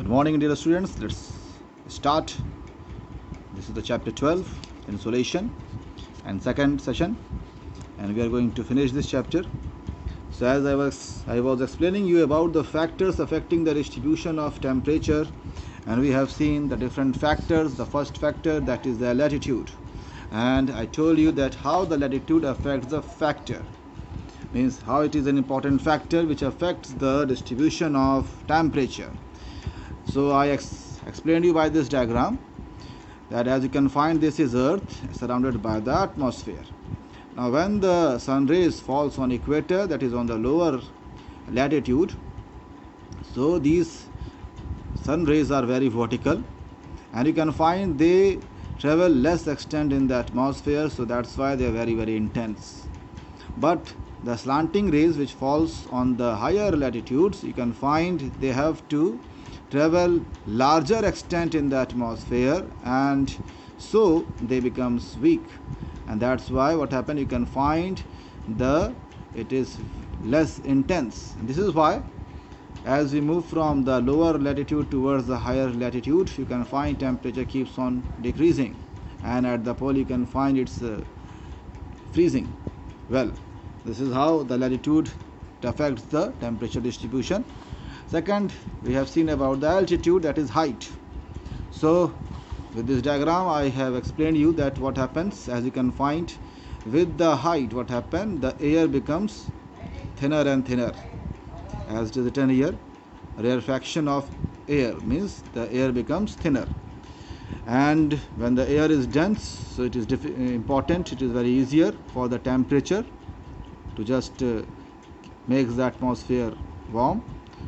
Good morning, dear students. Let's start. This is the chapter 12, Insolation, and second session, and we are going to finish this chapter. So as I was explaining you about the factors affecting the distribution of temperature, and we have seen the different factors. The first factor, that is the latitude, and I told you that how the latitude affects the factor, means how it is an important factor which affects the distribution of temperature. So I explained you by this diagram that, as you can find, this is Earth surrounded by the atmosphere. Now when the sun rays falls on equator, that is on the lower latitude, so these sun rays are very vertical, and you can find they travel less extent in the atmosphere, so that's why they are very intense. But the slanting rays which falls on the higher latitudes, you can find they have to travel larger extent in the atmosphere, and so they becomes weak, and that's why what happened, you can find it is less intense. And this is why as we move from the lower latitude towards the higher latitude, you can find temperature keeps on decreasing, and at the pole you can find it's freezing. Well, this is how the latitude affects the temperature distribution. Second, we have seen about the altitude, that is height. So with this diagram I have explained you that what happens, as you can find, with the height what happens, the air becomes thinner and thinner, as it is written here, rarefaction of air, means the air becomes thinner. And when the air is dense, so it is important, it is very easier for the temperature to just make the atmosphere warm.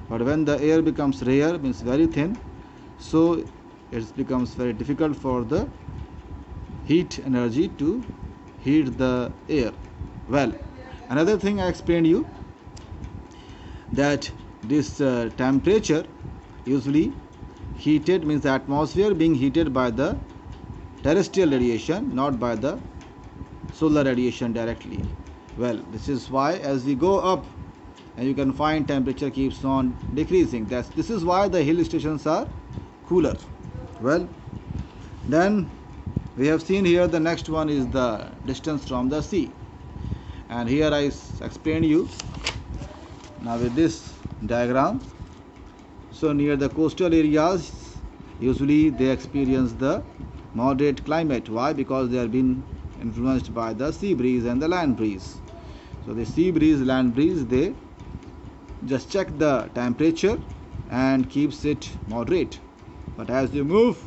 But when the air becomes rare, means very thin, so it becomes very difficult for the heat energy to heat the air. Well, another thing I explained you, that this temperature usually heated, means the atmosphere being heated by the terrestrial radiation, not by the solar radiation directly. Well, this is why as we go up, and you can find temperature keeps on decreasing. This is why the hill stations are cooler. Well, then we have seen here the next one is the distance from the sea, and here I explained you now with this diagram. So near the coastal areas, usually they experience the moderate climate. Why? Because they are being influenced by the sea breeze and the land breeze. So the sea breeze, land breeze, they just check the temperature and keeps it moderate. But as you move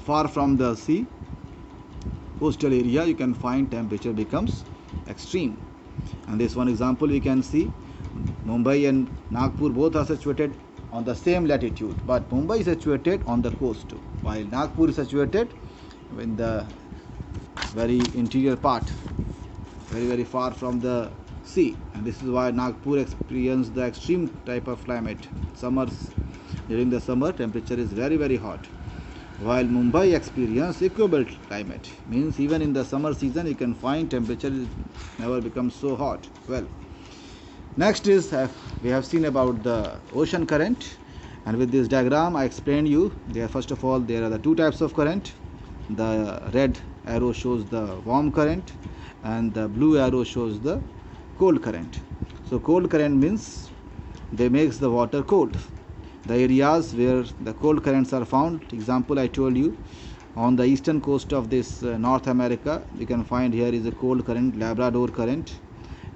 far from the sea, coastal area, you can find temperature becomes extreme. And this one example we can see, Mumbai and Nagpur both are situated on the same latitude, but Mumbai is situated on the coast, while Nagpur is situated in the very interior part, very far from the sea. And this is why Nagpur experiences the extreme type of climate. During the summer temperature is very hot, while Mumbai experiences equable climate, means even in the summer season you can find temperature never becomes so hot. Well, next is we have seen about the ocean current, and with this diagram I explained you there. First of all, there are the two types of current. The red arrow shows the warm current, and the blue arrow shows the cold current. So cold current means they makes the water cold. The areas where the cold currents are found, example I told you, on the eastern coast of this North America, you can find here is a cold current, Labrador current,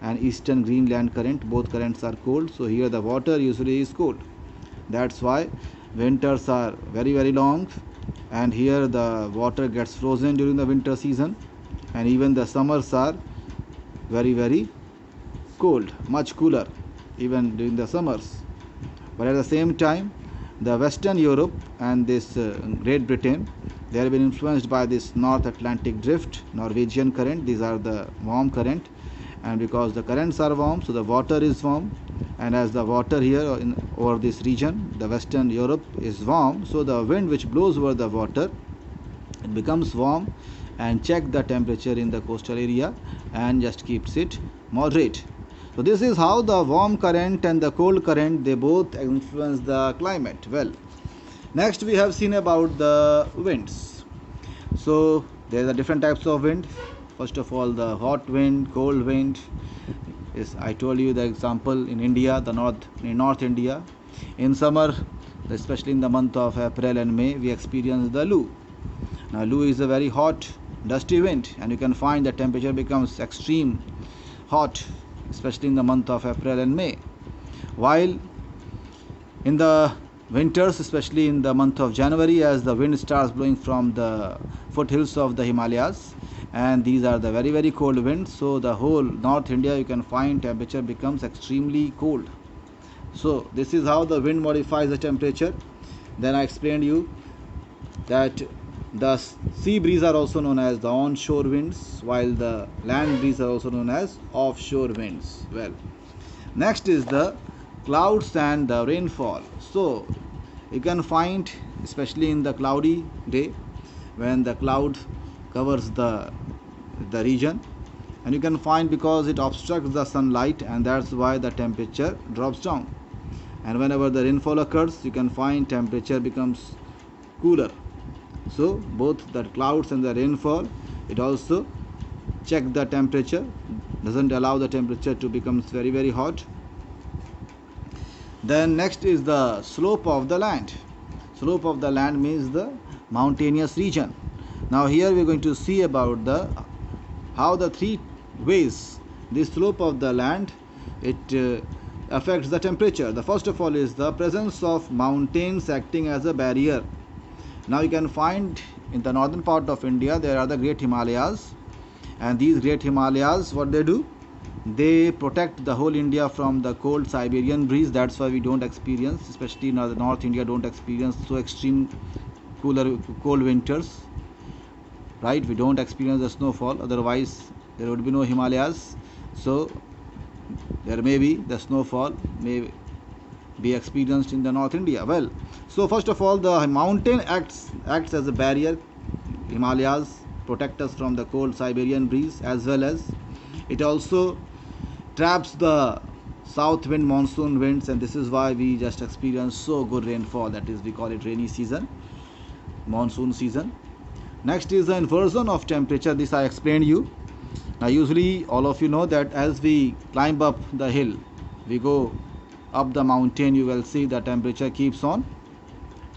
and eastern Greenland current. Both currents are cold, so here the water usually is cold. That's why winters are very long, and here the water gets frozen during the winter season, and even the summers are very cold, much cooler even during the summers. But at the same time, the Western Europe and this Great Britain, they have been influenced by this North Atlantic drift, Norwegian current. These are the warm current, and because the currents are warm, so the water is warm, and as the water here over this region, the Western Europe, is warm, so the wind which blows over the water, it becomes warm and check the temperature in the coastal area and just keeps it moderate. So this is how the warm current and the cold current, they both influence the climate. Well, next we have seen about the winds. So there are different types of wind. First of all, the hot wind, cold wind. Is I told you the example in India, in North India, in summer, especially in the month of April and May, we experience the Lu. Now Lu is a very hot, dusty wind, and you can find the temperature becomes extreme hot, especially in the month of April and May. While in the winters, especially in the month of January, as the wind starts blowing from the foothills of the Himalayas, and these are the very cold winds, so the whole North India, you can find temperature becomes extremely cold. So this is how the wind modifies the temperature. Then I explained you that the sea breeze are also known as the onshore winds, while the land breeze are also known as offshore winds. Well, next is the clouds and the rainfall. So you can find, especially in the cloudy day, when the cloud covers the region, and you can find because it obstructs the sunlight, and that's why the temperature drops down. And whenever the rainfall occurs, you can find temperature becomes cooler. So both the clouds and the rainfall, it also check the temperature, doesn't allow the temperature to become very hot. Then next is the slope of the land. Slope of the land means the mountainous region. Now here we are going to see about how the three ways the slope of the land, it affects the temperature. The first of all is the presence of mountains acting as a barrier. Now you can find in the northern part of India there are the great Himalayas, and these great Himalayas, what they do, they protect the whole India from the cold Siberian breeze. That's why we don't experience, especially in the North India, don't experience so extreme cold winters, right? We don't experience the snowfall, otherwise there would be no Himalayas, so there may be the snowfall may be experienced in the North India. Well, so first of all, the mountain acts as a barrier. Himalayas protect us from the cold Siberian breeze, as well as it also traps the south wind, monsoon winds, and this is why we just experience so good rainfall. That is, we call it rainy season, monsoon season. Next is the inversion of temperature. This I explained you. Now usually all of you know that as we climb up the hill, we go up the mountain, you will see the temperature keeps on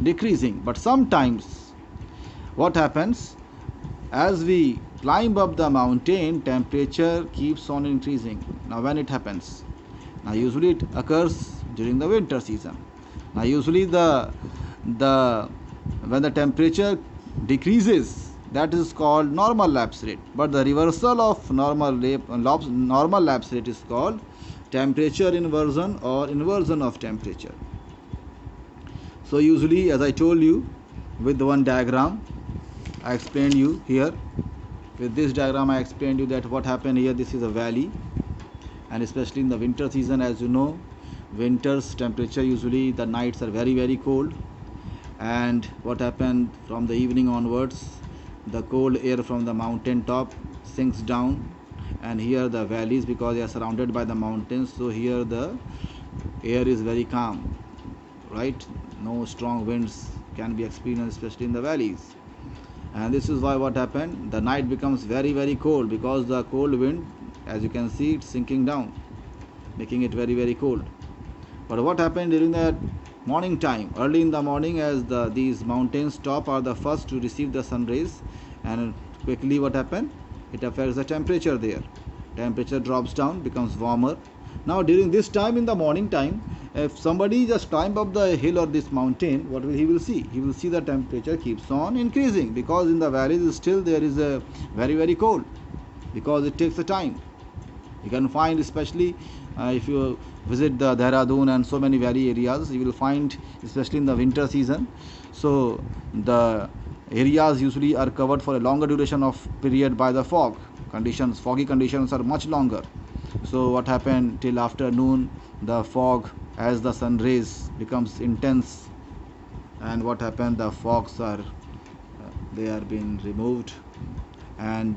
decreasing. But sometimes what happens, as we climb up the mountain, temperature keeps on increasing. Now when it happens? Now usually it occurs during the winter season. Now usually when the temperature decreases, that is called normal lapse rate. But the reversal of normal lapse rate is called temperature inversion or inversion of temperature. So usually, as I told you with one diagram, I explained you here. With this diagram I explained you that what happened here, this is a valley, and especially in the winter season, as you know, winter's temperature, usually the nights are very cold, and what happened from the evening onwards, the cold air from the mountain top sinks down, and here the valleys, because they are surrounded by the mountains, so here the air is very calm, right? No strong winds can be experienced, especially in the valleys. And this is why what happened, the night becomes very cold, because the cold wind, as you can see, it's sinking down, making it very cold. But what happened during the morning time, early in the morning, as these mountains top are the first to receive the sun rays, and quickly what happened, it affects the temperature there. Temperature drops down, becomes warmer. Now during this time, in the morning time, if somebody just climb up the hill or this mountain, what will he will see? He will see the temperature keeps on increasing, because in the valleys still there is a very cold, because it takes a time. You can find, especially if you visit the Dehradun and so many valley areas, you will find, especially in the winter season, so the areas usually are covered for a longer duration of period by the fog conditions. Foggy conditions are much longer. So what happened, till afternoon, the fog, as the sun rays becomes intense, and what happened, the fogs are they are being removed, and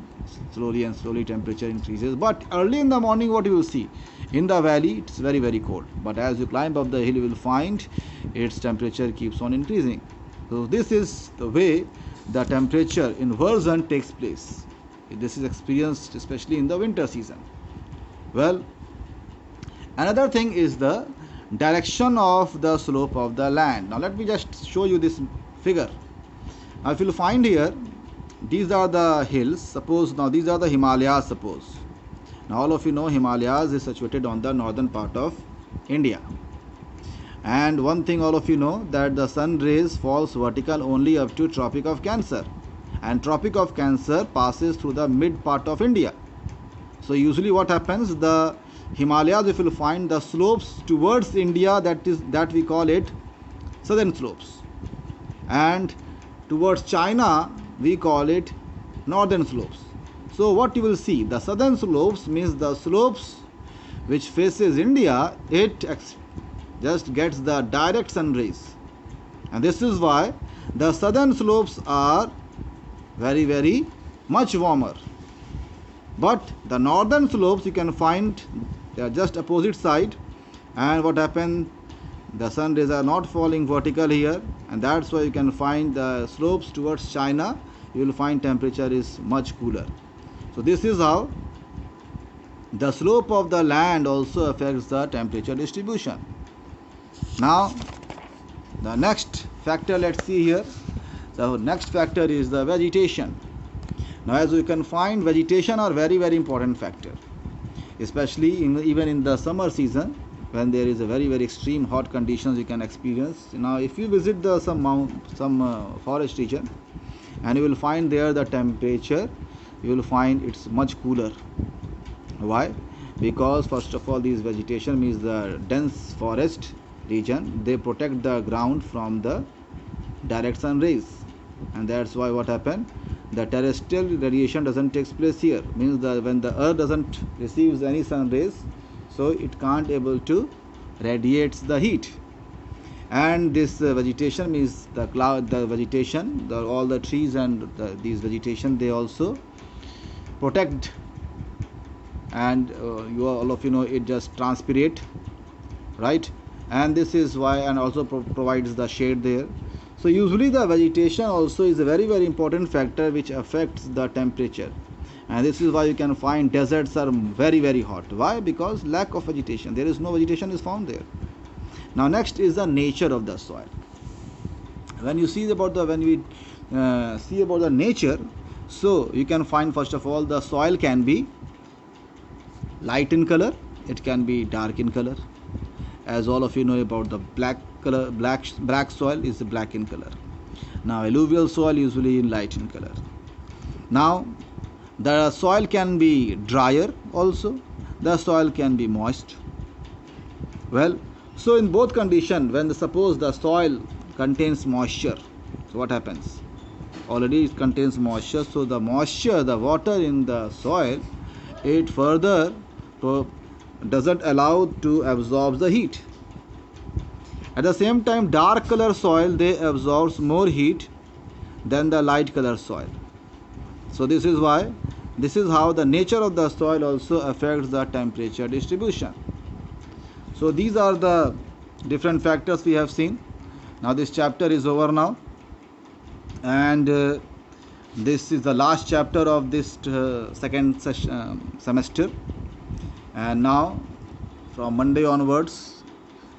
slowly temperature increases. But early in the morning, what you will see, In the valley it's very very cold, but as you climb up the hill you will find its temperature keeps on increasing. So this is the way the temperature inversion takes place. This is experienced especially in the winter season. Well, another thing is the direction of the slope of the land. Now let me just show you this figure. Now if you find here, these are the hills. Suppose now these are the Himalayas. Suppose now all of you know Himalayas is situated on the northern part of India. And one thing all of you know, that the sun rays falls vertical only up to Tropic of Cancer, and Tropic of Cancer passes through the mid part of India. So usually what happens, the Himalayas, if you find the slopes towards India, that we call it southern slopes, and towards China we call it northern slopes. So what you will see, the southern slopes means the slopes which faces India, it just gets the direct sun rays, and this is why the southern slopes are very very much warmer. But the northern slopes you can find they are just opposite side, and what happened, the sun rays are not falling vertical here, and that's why you can find the slopes towards China, you will find temperature is much cooler. So this is how the slope of the land also affects the temperature distribution. Now the next factor, let's see here. The next factor is the vegetation. Now as you can find, vegetation are very very important factor, especially even in the summer season, when there is a very very extreme hot conditions you can experience. Now if you visit the some forest region, and you will find there the temperature, you will find it's much cooler. Why? Because first of all, these vegetation means the dense forest region, they protect the ground from the direct sun rays, and that's why what happened, the terrestrial radiation doesn't take place here, means that when the earth doesn't receives any sun rays, so it can't able to radiates the heat. And this vegetation means the cloud, the vegetation, all the trees and these vegetation, they also protect, and all of you know it just transpirate, right? And this is why, and also provides the shade there. So usually the vegetation also is a very very important factor which affects the temperature, and this is why you can find deserts are very very hot. Why? Because lack of vegetation, there is no vegetation is found there. Now next is the nature of the soil. When you see about the see about the nature, so you can find first of all the soil can be light in color, it can be dark in color. As all of you know about the black color, black soil is black in color. Now alluvial soil usually in light in color. Now the soil can be drier also, the soil can be moist. Well, so in both conditions, when suppose the soil contains moisture, so what happens, already it contains moisture, so the moisture, the water in the soil, it further doesn't allow to absorb the heat. At the same time, dark color soil, they absorbs more heat than the light color soil. So this is why, this is how the nature of the soil also affects the temperature distribution. So these are the different factors we have seen. Now this chapter is over now, and this is the last chapter of this second semester. And now from Monday onwards,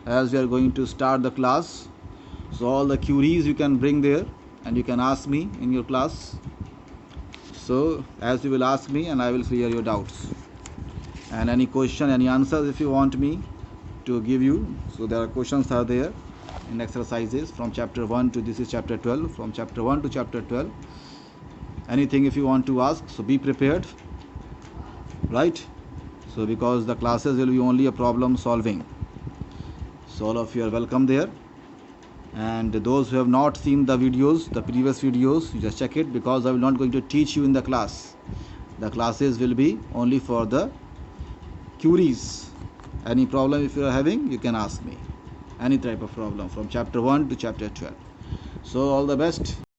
as we are going to start the class, so all the queries you can bring there and you can ask me in your class. So as you will ask me, and I will clear your doubts, and any question, any answers if you want me to give you. So there are questions are there in exercises from chapter 1 to this is chapter 12, from chapter 1 to chapter 12. Anything if you want to ask, so be prepared, right? So because the classes will be only a problem solving, so all of you are welcome there. And those who have not seen the videos, the previous videos, you just check it, because I will not going to teach you in the class. The classes will be only for the queries. Any problem if you are having, you can ask me any type of problem from chapter 1 to chapter 12. So all the best.